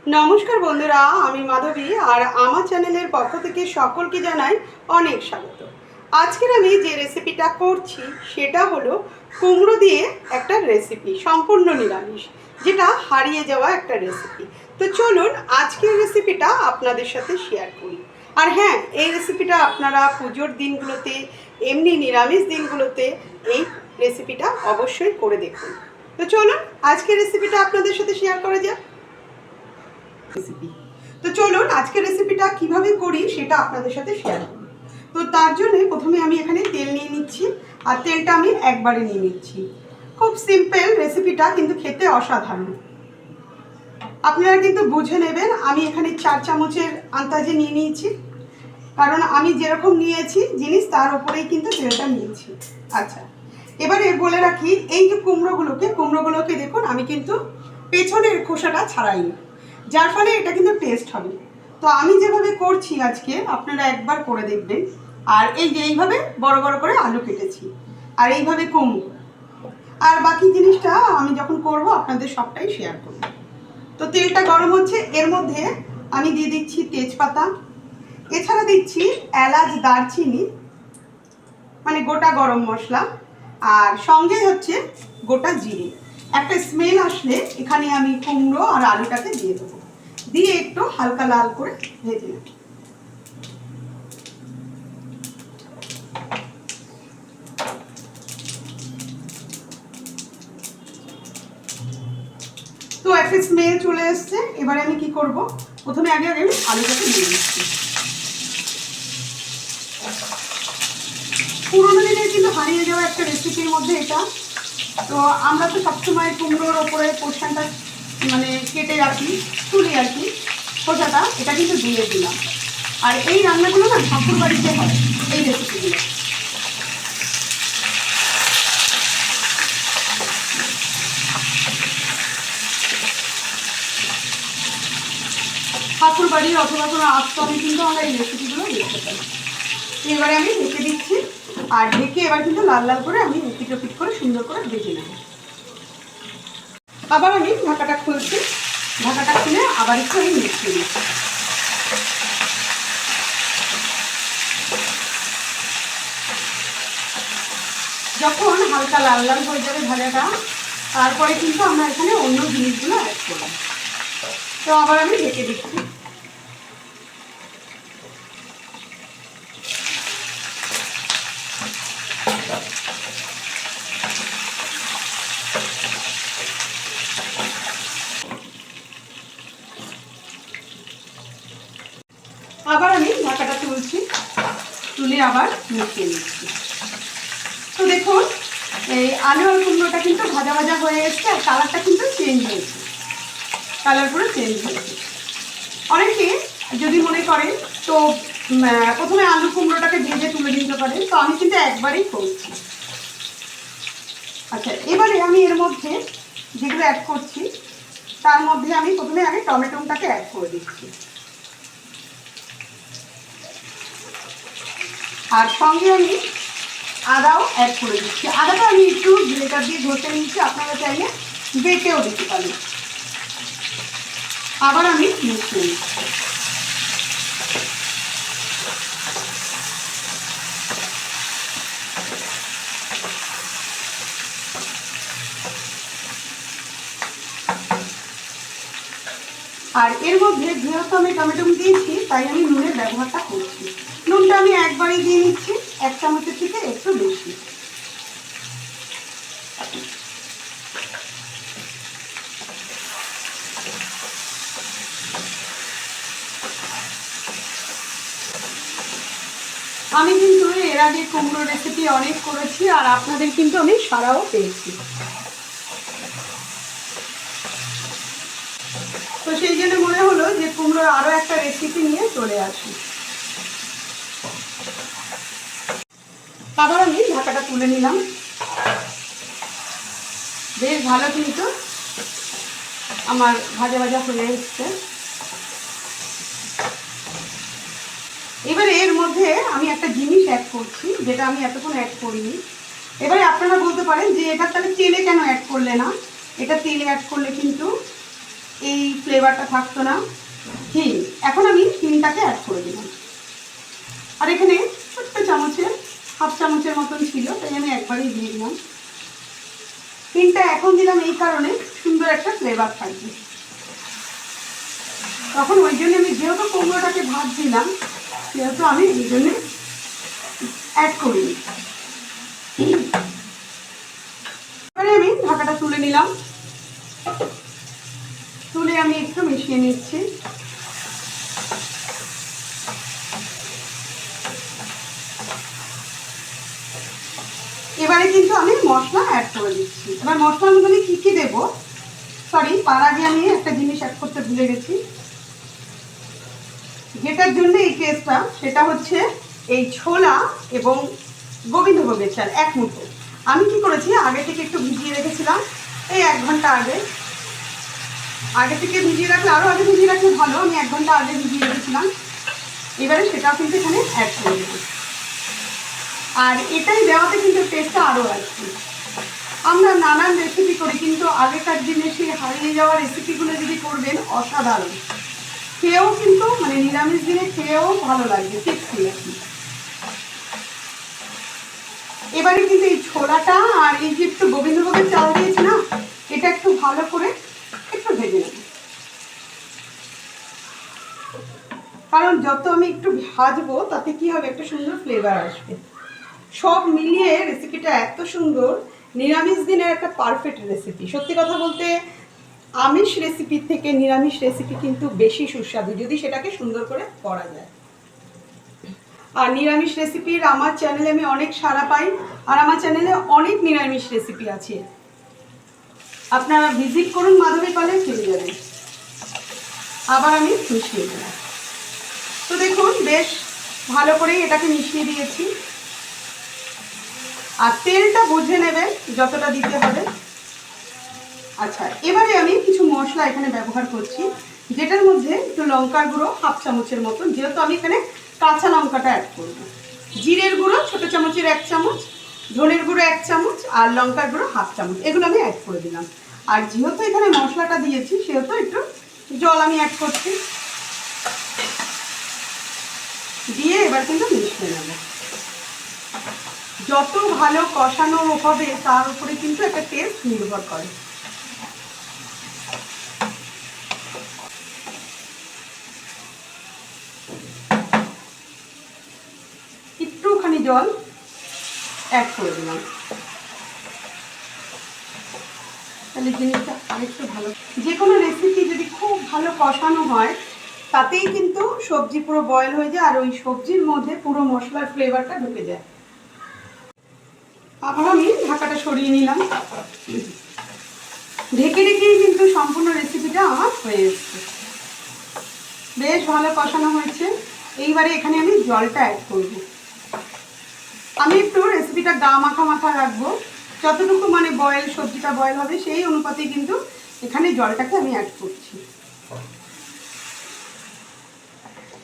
নমস্কার বন্ধুরা, আমি মাধবী আর আমার চ্যানেলের পক্ষ থেকে সকলকে জানাই অনেক স্বাগত। আজকের আমি যে রেসিপিটা করছি সেটা হলো কুমড়ো দিয়ে একটা রেসিপি, সম্পূর্ণ নিরামিষ, যেটা হারিয়ে যাওয়া একটা রেসিপি। তো চলুন আজকের রেসিপিটা আপনাদের সাথে শেয়ার করি। আর হ্যাঁ, এই রেসিপিটা আপনারা পুজোর দিনগুলোতে, এমনি নিরামিষ দিনগুলোতে এই রেসিপিটা অবশ্যই করে দেখুন। তো চলুন আজকের রেসিপিটা আপনাদের সাথে শেয়ার করা যাক। রেসিপি তো চলুন আজকের রেসিপিটা কিভাবে করি সেটা আপনাদের সাথে শেয়ার করি। তো তার জন্য প্রথমে আমি এখানে তেল নিয়ে নিচ্ছি, আর তেলটা আমি একবারে নিয়ে নিচ্ছি। খুব সিম্পল রেসিপিটা, কিন্তু খেতে অসাধারণ। আপনারা কিন্তু বুঝে নেবেন, আমি এখানে 4 চামচের আন্দাজে নিয়ে নিয়েছি, কারণ আমি যেরকম নিয়েছি জিনিস তার উপরেই কিন্তু তেলটা নিয়েছি। আচ্ছা, এবারে বলে রাখি, এই যে কুমড়োগুলোকে দেখুন আমি কিন্তু পেছনের খোসাটা ছাড়াইনি, যার ফলে এটা কিন্তু টেস্ট হবে। তো আমি যেভাবে করছি আজকে আপনারা একবার করে দেখবেন। আর এই যে এইভাবে বড় বড় করে আলু কেটেছি, আর এইভাবে কুমড়ো, আর বাকি জিনিসটা আমি যখন করব আপনাদের সবটাই শেয়ার করব। তো তেলটা গরম হচ্ছে, এর মধ্যে আমি দিয়ে দিচ্ছি তেজপাতা, এছাড়া দিচ্ছি এলাচ, দারচিনি, মানে গোটা গরম মশলা, আর সঙ্গে হচ্ছে গোটা জিরে। একটা স্মেল আসলে এখানে আমি কুমড়ো আর আলুটাকে দিয়ে দেবো, দিয়ে একটু হালকা লাল করে ভেজে নেব। তো একটা স্মেল চলে এসছে, এবারে আমি কি করব, প্রথমে আগে আলুটাকে দিয়ে দিচ্ছি। পুরোনো দিনের কিন্তু হারিয়ে যাওয়া একটা রেসিপির মধ্যে এটা। তো আমরা তো সবসময় কুমড়োর ওপরে পোর্শনটা মানে কেটে রাখি, তুলি আর কি, খোসাটা, এটা কিন্তু দিয়ে দিলাম। আর এই রান্নাগুলো না ঠাকুর বাড়িতে হয়, এই রেসিপিগুলো। ঠাকুর বাড়ি অথবা কোনো আশ্রমে কিন্তু আমরা এই রেসিপিগুলো দেখতে পাই। এবারে আমি ঢেকে দিচ্ছি, আর ঢেকে এবার কিন্তু লাল লাল করে আমি পিট করে সুন্দর করে ভেজে নেব। আবার আমি ঢাকাটা খুলছি, ঢাকাটা খুলে আবার একটু আমি মিশিয়ে দিচ্ছি। যখন হালকা লাল লাল হয়ে যাবে ভাজাটা, তারপরে কিন্তু আমরা এখানে অন্য জিনিসগুলো অ্যাড করব। তো আবার আমি ঢেকে দিচ্ছি। আবার আমি ঢাকাটা তুলছি, তুলে আবার মিশিয়ে নিচ্ছি। তো দেখুন এই আলু আর কুমড়োটা কিন্তু ভাজা ভাজা হয়ে এসছে, আর কালারটা কিন্তু চেঞ্জ হয়েছে, কালার পুরো চেঞ্জ হয়েছে। অনেকে যদি মনে করেন তো প্রথমে আলু কুমড়োটাকে ভেজে তুলে দিতে পারেন, তো আমি কিন্তু একবারেই করছি। আচ্ছা, এবারে আমি এর মধ্যে যেগুলো অ্যাড করছি তার মধ্যে আমি প্রথমে আগে টমেটোটাকে অ্যাড করে দিচ্ছি, আর সঙ্গে আমি আদাও অ্যাড করে দিচ্ছি। আদাটা আমি একটু গ্রেটার দিয়ে ঘষে নিচ্ছি, আপনারা চাইলে বেটেও দিতে পারেন। আবার আমি মিশিয়ে নিচ্ছি। আর এর মধ্যে যেহেতু আমি টমেটো দিয়েছি তাই আমি নুনের ব্যবহারটা করছি। নুনটা আমি একবারই দিয়ে নিচ্ছি, 1 চামচের থেকে একটু বেশি। আমি কিন্তু এর আগে কুমড়ো রেসিপি অনেক করেছি, আর আপনাদের কিন্তু আমি সারাও পেয়েছি। তো সেই জন্য মনে হলো যে কুমড়োর আরও একটা রেসিপি নিয়ে চলে আসি। আবার আমি ঢাকাটা তুলে নিলাম। বেশ ভালো কিন্তু আমার ভাজা ভাজা হয়ে এসছে। এবারে এর মধ্যে আমি একটা জিনিস অ্যাড করছি, যেটা আমি এতক্ষণ অ্যাড করিনি। এবারে আপনারা বলতে পারেন যে এটা তাহলে তেলে কেন অ্যাড করলে না, এটা তেলে অ্যাড করলে কিন্তু এই ফ্লেভারটা থাকতো না। হিং, এখন আমি হিংটাকে অ্যাড করে দিলাম। আর এখানে ছোট্ট চামচের হাফ চামচের মতন ছিল, তাই আমি একবারই দিয়ে দিলাম। হিংটা এখন দিলাম এই কারণে সুন্দর একটা ফ্লেভার থাকবে। তখন ওই জন্য আমি যেহেতু কুমড়োটাকে ভাজছিলাম সেহেতু আমি এই জন্যে অ্যাড করিনি। এবারে আমি ঢাকাটা তুলে নিলাম, তুলে আমি একটু মিশিয়ে নিচ্ছি। এবারে কিন্তু আমি মশলা অ্যাড করে দিচ্ছি। এবার মশলার মধ্যে কী কী দেবো, সরি তার আগে আমি একটা জিনিস অ্যাড করতে ভুলে গেছি, যেটার জন্য এই টেস্টটা, সেটা হচ্ছে এই ছোলা এবং গোবিন্দভোগের চাল 1 মুঠো। আমি কি করেছি, আগে থেকে একটু ভিজিয়ে রেখেছিলাম, এই 1 ঘন্টা আগে থেকে ভিজিয়ে রাখলে, আরও আগে ভিজিয়ে রাখলে ভালো, আমি 1 ঘন্টা আগে ভিজিয়ে রেখেছিলাম। এবারে সেটাও কিন্তু এখানে অ্যাড করে দেবো। আর এটাই দেওয়াতে কিন্তু টেস্টটা আরও আসবে। আমরা নানান রেসিপি করি, কিন্তু আগেকার দিনে সেই হারিয়ে যাওয়া রেসিপিগুলো যদি করবেন, অসাধারণ। খেয়েও কিন্তু মানে নিরামিষ দিনে খেয়েও ভালো লাগবে, টেস্টি লাগবে। এবারে কিন্তু এই ছোলাটা আর এই যে একটু গোবিন্দভোগের চাল দিয়েছি না, এটা একটু ভালো করে একটু ভেজে নেব। কারণ যত আমি একটু ভাজবো তাতে কি হবে, একটা সুন্দর ফ্লেভার আসবে। সব মিলিয়ে রেসিপিটা এত সুন্দর, নিরামিষ দিনের একটা পারফেক্ট রেসিপি। সত্যি কথা বলতে আমিষ রেসিপির থেকে নিরামিষ রেসিপি কিন্তু বেশি সুস্বাদু, যদি সেটাকে সুন্দর করে করা যায়। আর নিরামিষ রেসিপির আমার চ্যানেলে আমি অনেক সাড়া পাই, আর আমার চ্যানেলে অনেক নিরামিষ রেসিপি আছে, আপনারা ভিজিট করুন, মাধবী পালে পেয়ে যাবেন। আবার আমি মিশিয়ে দিলাম। তো দেখুন বেশ ভালো করেই এটাকে মিশিয়ে দিয়েছি। আর তেলটা বুঝে নেবেন যতটা দিতে হবে। আচ্ছা, এবারে আমি কিছু মশলা এখানে ব্যবহার করছি, যেটার মধ্যে একটু লঙ্কার গুঁড়ো হাফ চামচের মতন, যেহেতু আমি এখানে কাঁচা লঙ্কাটা অ্যাড করব। জিরের গুঁড়ো ছোটো চামচের 1 চামচ, ধনের গুঁড়ো 1 চামচ, আর লঙ্কার গুঁড়ো হাফ চামচ, এগুলো আমি অ্যাড করে দিলাম। আর যেহেতু এখানে মশলাটা দিয়েছি সেহেতু একটু জল আমি অ্যাড করছি, দিয়ে এবার কিন্তু মিশিয়ে নেব। যত ভালো কষানো হবে তার উপরে কিন্তু একটা টেস্ট নির্ভর করে। একটুখানি জল অ্যাড করে দিলাম, তাহলে জিনিসটা আরেকটু ভালো। যে কোনো রেসিপি যদি খুব ভালো কষানো হয় তাতেই কিন্তু সবজি পুরো বয়েল হয়ে যায়, আর ওই সবজির মধ্যে পুরো মশলার ফ্লেভারটা ঢুকে যায়। আবার আমি ঢাকাটা সরিয়ে নিলাম, ঢেকে রেখেই কিন্তু সম্পূর্ণ রেসিপিটা আমার হয়ে এসছে। বেশ ভালো কষানো হয়েছে। এইবারে এখানে আমি জলটা অ্যাড করব। আমি একটু রেসিপিটা গা মাখা মাখা রাখবো, যতটুকু মানে বয়েল সবজিটা বয়েল হবে সেই অনুপাতে কিন্তু এখানে জলটাকে আমি অ্যাড করছি।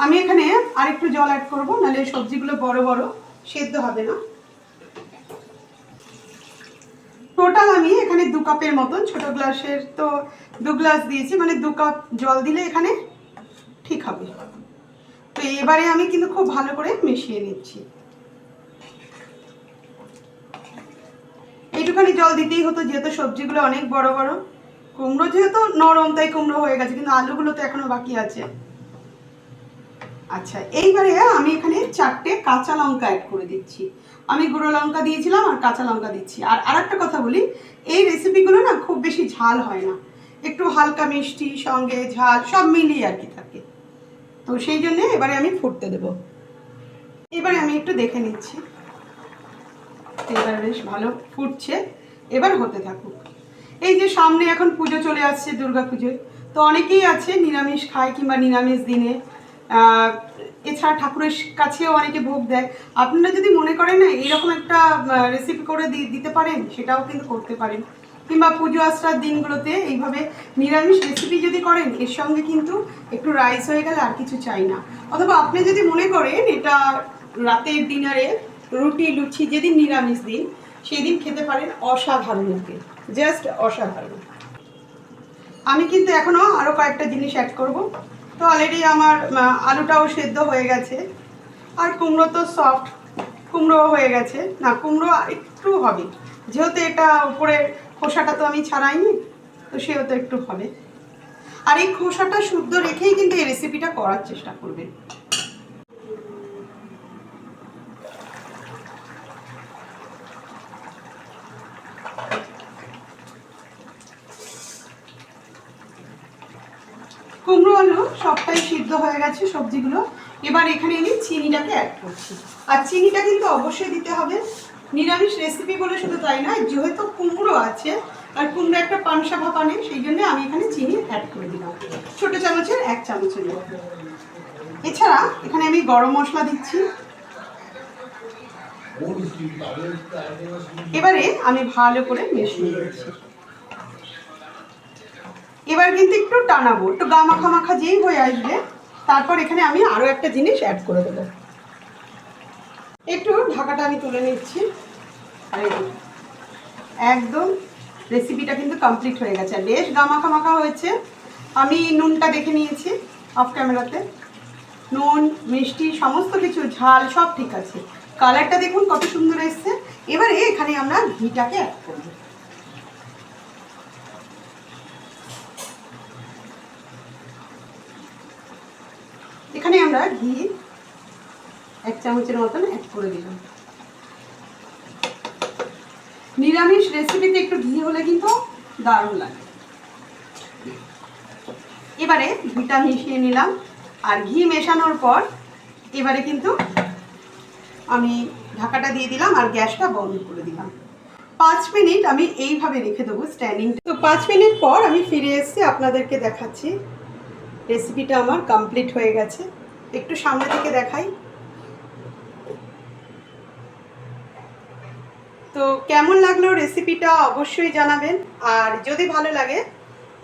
আমি এখানে আরেকটু জল অ্যাড করব, নাহলে সবজিগুলো বড় বড় সেদ্ধ হবে না। টোটাল আমি এখানে 2 কাপের মতন, ছোট গ্লাসের তো 2 গ্লাস দিয়েছি, মানে 2 কাপ জল দিলে এখানে ঠিক হবে। তো এবারে আমি কিন্তু খুব ভালো করে মিশিয়ে নিচ্ছি। এইটুখানি জল দিতেই হতো, যেহেতু সবজিগুলো অনেক বড় বড়, কুমড়ো যেহেতু নরম তাই কুমড়ো হয়ে গেছে, কিন্তু আলুগুলো তো এখনো বাকি আছে। আচ্ছা, এইবারে আমি এখানে 4টে কাঁচা লঙ্কা অ্যাড করে দিচ্ছি। আমি গুঁড়ো লঙ্কা দিয়েছিলাম আর কাঁচা লঙ্কা দিচ্ছি। আর আরেকটা কথা বলি, এই রেসিপিগুলো না খুব বেশি ঝাল হয় না, একটু হালকা মিষ্টি সঙ্গে ঝাল সব মিলিয়ে আর কি থাকে। তো সেই জন্য এবারে আমি ফুটতে দেব। এবারে আমি একটু দেখে নিচ্ছি, এবার বেশ ভালো ফুটছে, এবার হতে থাকুক। এই যে সামনে এখন পুজো চলে আসছে, দুর্গা পুজো, তো অনেকেই আছে নিরামিষ খায় কিংবা নিরামিষ দিনে এছাড়া ঠাকুরের কাছেও অনেকে ভোগ দেয়। আপনারা যদি মনে করেন না এইরকম একটা রেসিপি করে দিতে পারেন, সেটাও কিন্তু করতে পারেন। কিংবা পুজো আশ্রার দিনগুলোতে এইভাবে নিরামিষ রেসিপি যদি করেন, এর সঙ্গে কিন্তু একটু রাইস হয়ে গেলে আর কিছু চাই না। অথবা আপনি যদি মনে করেন এটা রাতের ডিনারে রুটি লুচি, যেদিন নিরামিষ দিন সেদিন খেতে পারেন, অসাধারণ লাগে, জাস্ট অসাধারণ। আমি কিন্তু এখনও আরও কয়েকটা জিনিস অ্যাড করব। তো অলরেডি আমার আলুটাও সেদ্ধ হয়ে গেছে, আর কুমড়ো তো সফট, কুমড়ো হয়ে গেছে। না, কুমড়ো একটু হবে, যেহেতু এটা উপরে খোসাটা তো আমি ছাড়াইনি, তো সেহেতু একটু হবে। আর এই খোসাটা শুদ্ধ রেখেই কিন্তু এই রেসিপিটা করার চেষ্টা করবেন। কুমড়ো আলু সবটাই সিদ্ধ হয়ে গেছে সবজিগুলো। এবার এখানে আমি চিনিটাকে অ্যাড করছি, আর চিনিটা কিন্তু অবশ্যই দিতে হবে। নিরামিষ রেসিপি বলে শুধু তাই না, যেহেতু কুমড়ো আছে আর কুমড়ো একটা পানসা ভাব আনে, সেই জন্য আমি এখানে চিনি অ্যাড করে দিলাম, ছোটো চামচের 1 চামচের মতো। এছাড়া এখানে আমি গরম মশলা দিচ্ছি। এবারে আমি ভালো করে মিশিয়ে দিচ্ছি। এবার কিন্তু একটু টানাবো, একটু গা মাখা মাখা যেই হয়ে আসবে, তারপর এখানে আমি আরও একটা জিনিস অ্যাড করে দেবো। একটু ঢাকাটা আমি তুলে নিচ্ছি। আর একদম রেসিপিটা কিন্তু কমপ্লিট হয়ে গেছে, বেশ গা মাখা মাখা হয়েছে। আমি নুনটা দেখে নিয়েছি অফ ক্যামেরাতে, নুন মিষ্টি সমস্ত কিছু, ঝাল সব ঠিক আছে। কালারটা দেখুন কত সুন্দর এসছে। এবারে এখানে আমরা ঘিটাকে অ্যাড করবো। এখানে আমরা ঘি 1 চামচের মতন অ্যাড করে দিলাম। নিরামিষ রেসিপিতে একটু ঘি হলে কিন্তু দারুণ লাগে। এবারে ঘিটা মিশিয়ে নিলাম, আর ঘি মেশানোর পর এবারে কিন্তু আমি ঢাকাটা দিয়ে দিলাম আর গ্যাসটা বন্ধ করে দিলাম। 5 মিনিট আমি এইভাবে রেখে দেবো স্ট্যান্ডিং। তো 5 মিনিট পর আমি ফিরে এসেছি, আপনাদেরকে দেখাচ্ছি রেসিপিটা আমার কমপ্লিট হয়ে গেছে। একটু সামনে থেকে দেখাই। তো কেমন লাগলো রেসিপিটা অবশ্যই জানাবেন, আর যদি ভালো লাগে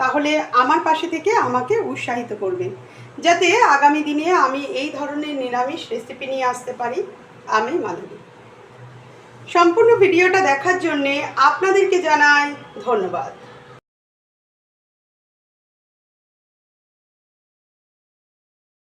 তাহলে আমার পাশে থেকে আমাকে উৎসাহিত করবেন, যাতে আগামী দিনে আমি এই ধরনের নিরামিষ রেসিপি নিয়ে আসতে পারি। আমি মাধবী। সম্পূর্ণ ভিডিওটা দেখার জন্যে আপনাদেরকে জানাই ধন্যবাদ।